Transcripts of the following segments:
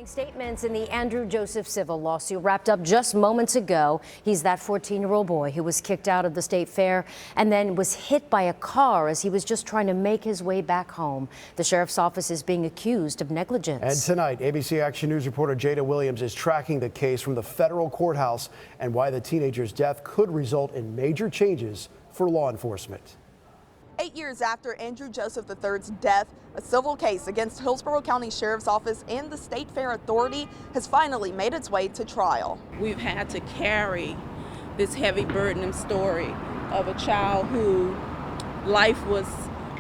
Statements in the Andrew Joseph civil lawsuit wrapped up just moments ago. He's that 14-year-old boy who was kicked out of the state fair and then was hit by a car as he was just trying to make his way back home. The sheriff's office is being accused of negligence. And tonight, ABC Action News reporter Jada Williams is tracking the case from the federal courthouse and why the teenager's death could result in major changes for law enforcement. 8 years after Andrew Joseph III's death, a civil case against Hillsborough County Sheriff's Office and the State Fair Authority has finally made its way to trial. We've had to carry this heavy, burdening story of a child whose life was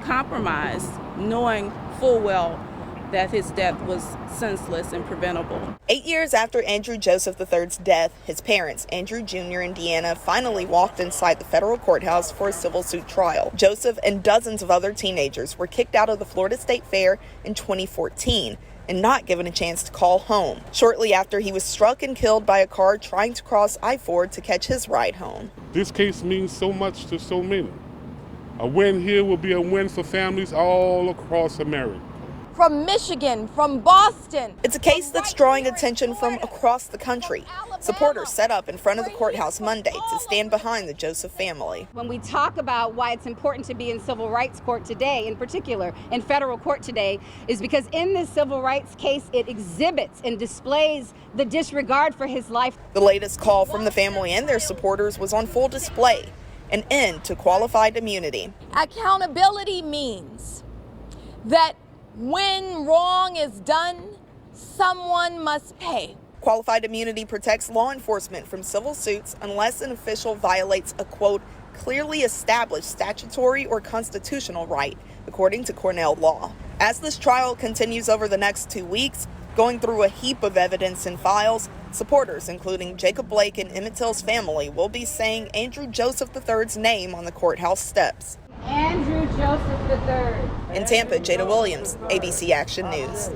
compromised, knowing full well that his death was senseless and preventable. 8 years after Andrew Joseph III's death, his parents, Andrew Jr. and Deanna, finally walked inside the federal courthouse for a civil suit trial. Joseph and dozens of other teenagers were kicked out of the Florida State Fair in 2014 and not given a chance to call home. Shortly after, he was struck and killed by a car trying to cross I-4 to catch his ride home. This case means so much to so many. A win here will be a win for families all across America. From Michigan, from Boston. It's a case that's drawing attention from across the country. Supporters set up in front of the courthouse Monday to stand behind the Joseph family. When we talk about why it's important to be in civil rights court today, in particular in federal court today, is because in this civil rights case, it exhibits and displays the disregard for his life. The latest call from the family and their supporters was on full display: an end to qualified immunity. Accountability means that when wrong is done, someone must pay. Qualified immunity protects law enforcement from civil suits unless an official violates a, quote, clearly established statutory or constitutional right, according to Cornell law. As this trial continues over the next 2 weeks, going through a heap of evidence and files, supporters, including Jacob Blake and Emmett Till's family, will be saying Andrew Joseph III's name on the courthouse steps. Andrew Joseph III. In Tampa, Jada Williams, ABC Action News.